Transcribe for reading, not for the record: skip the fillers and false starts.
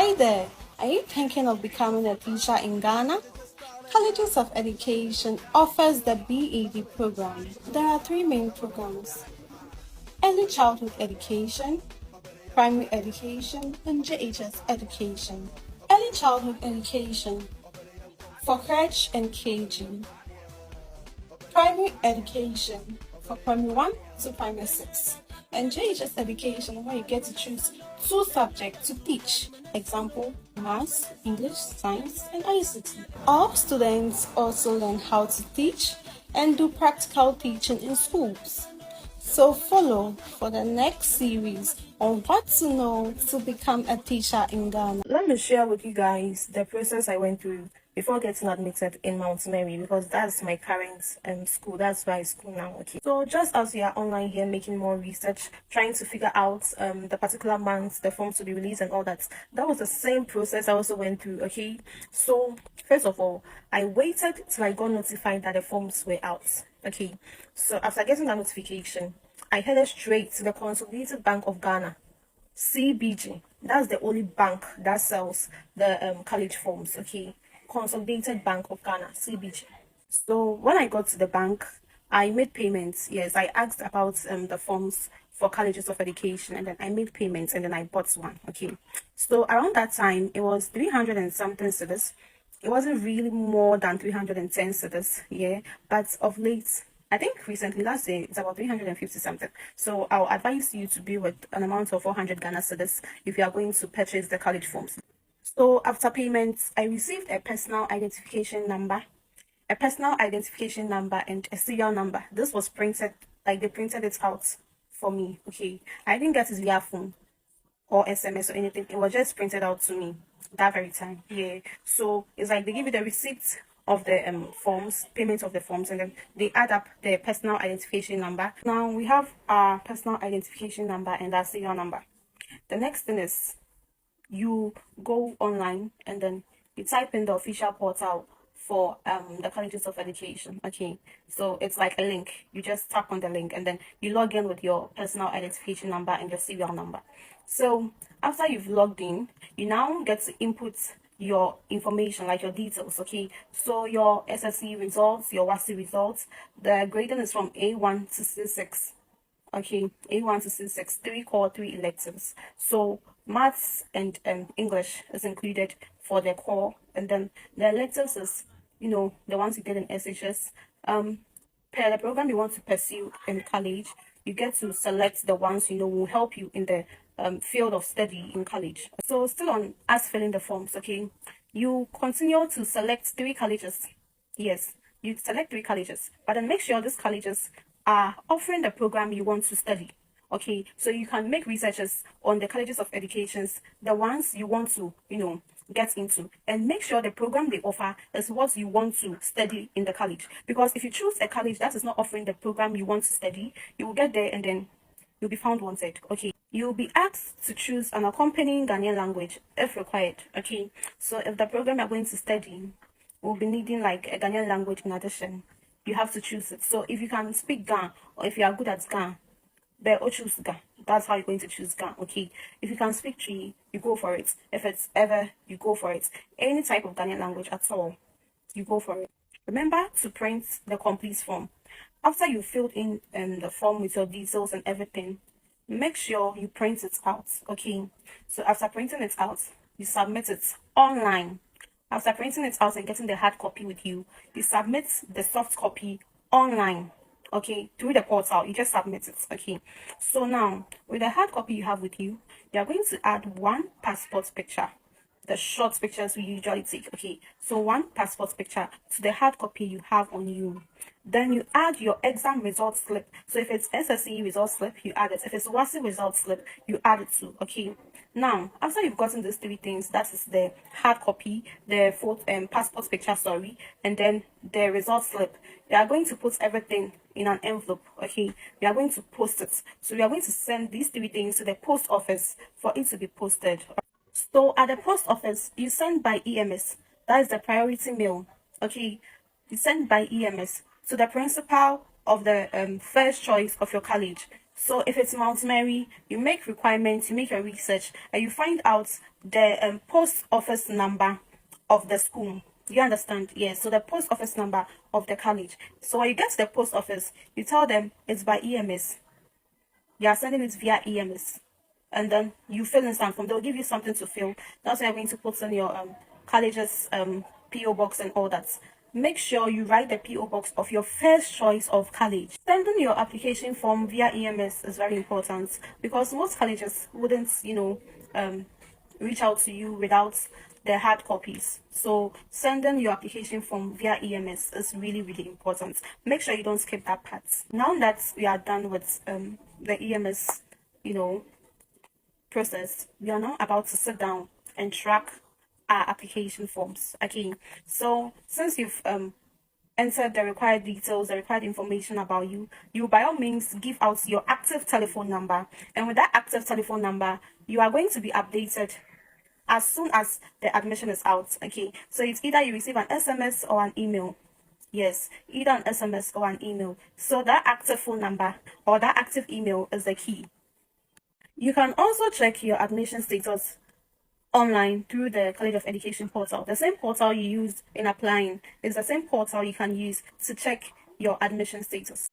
Hi there. Are you thinking of becoming a teacher in Ghana? Colleges of Education offers the BEd program. There are three main programs: Early Childhood Education, Primary Education, and JHS Education. Early Childhood Education for crèche and KG. Primary Education for Primary 1 to Primary 6. And JHS Education, where you get to choose two subjects to teach. Example, Maths, English, Science, and ICT. All students also learn how to teach and do practical teaching in schools. So follow for the next series on what to know to become a teacher in Ghana. Let me share with you guys the process I went through before getting admitted in Mount Mary, because that's my current school. That's why I school now. Okay. So just as we are online here making more research, trying to figure out the particular months the forms to be released and all that, that was the same process I also went through. Okay. So first of all, I waited till I got notified that the forms were out. Okay. So after getting that notification, I headed straight to the Consolidated Bank of Ghana, CBG. That's the only bank that sells the college forms. Okay. Consolidated Bank of Ghana, CBG. So when I got to the bank, I made payments. Yes, I asked about the forms for colleges of education, and then I made payments, and then I bought one. Okay. So around that time, it was 300 and something cedis. It wasn't really more than 310 cedis, yeah. But of late, I think recently, last year, it's about 350 something. So I'll advise you to be with an amount of 400 Ghana cedis if you are going to purchase the college forms. So after payments, I received a personal identification number, and a serial number. This was printed, like they printed it out for me. Okay, I didn't get it via phone or SMS or anything. It was just printed out to me that very time. Yeah. So it's like they give you the receipt of the forms, payment of the forms, and then they add up the personal identification number. Now we have our personal identification number and our serial number. The next thing is you go online and then you type in the official portal for the colleges of education. Okay, so it's like a link. You just tap on the link and then you log in with your personal identification number and your serial number. So after you've logged in, you now get to input your information, like your details. Okay, so your SSC results, your WASI results, the grading is from A1 to C6. Okay, A1 to C6, 3 core, 3 electives. So maths and English is included for the core, and then the electives is, the ones you get in SHS. Per the program you want to pursue in college, you get to select the ones will help you in the field of study in college. So still on us filling the forms, okay, you continue to select 3 colleges. Yes, you select 3 colleges, but then make sure these colleges are offering the program you want to study. Okay, so you can make researches on the colleges of educations, the ones you want to, get into, and make sure the program they offer is what you want to study in the college. Because if you choose a college that is not offering the program you want to study, you will get there and then you'll be found wanted. Okay, you'll be asked to choose an accompanying Ghanaian language if required. Okay, so if the program you're going to study will be needing like a Ghanaian language in addition, you have to choose it. So if you can speak Ga, or if you are good at Ga, but choose Ga. That's how you're going to choose Ga. Okay, if you can speak Tree, you go for it. If it's ever, you go for it. Any type of Ghanaian language at all, you go for it. Remember to print the complete form. After you filled in the form with your details and everything, make sure you print it out. Okay, so after printing it out, you submit it online. After printing it out and getting the hard copy with you, you submit the soft copy online. Okay, through the portal, you just submit it. Okay, so now with the hard copy you have with you, you are going to add one passport picture, the short pictures we usually take. Okay, so one passport picture to the hard copy you have on you. Then you add your exam result slip. So if it's SSE result slip, you add it. If it's WASI result slip, you add it too. Okay, now after you've gotten these 3 things, that is the hard copy, the passport picture, sorry, and then the result slip, you are going to put everything in an envelope. Okay, we are going to post it. So we are going to send these 3 things to the post office for it to be posted. So at the post office, you send by EMS. That is the priority mail. Okay, you send by EMS to the principal of the first choice of your college. So if it's Mount Mary, you make requirements, you make your research, and you find out the post office number of the school. You understand? Yes. So the post office number of the college. So when you get to the post office, you tell them it's by EMS. You are sending it via EMS, and then you fill in some form. They'll give you something to fill. That's why you're going to put in your college's PO box and all that. Make sure you write the PO box of your first choice of college. Sending your application form via EMS is very important because most colleges wouldn't, reach out to you without the hard copies. So sending your application form via EMS is really, really important. Make sure you don't skip that part. Now that we are done with the EMS, process, we are now about to sit down and track our application forms. Okay, so since you've entered the required details, the required information about you, you by all means give out your active telephone number, and with that active telephone number, you are going to be updated as soon as the admission is out. Okay, so it's either you receive an SMS or an email. Yes, either an SMS or an email. So that active phone number or that active email is the key. You can also check your admission status online through the College of Education portal. The same portal you used in applying is the same portal you can use to check your admission status.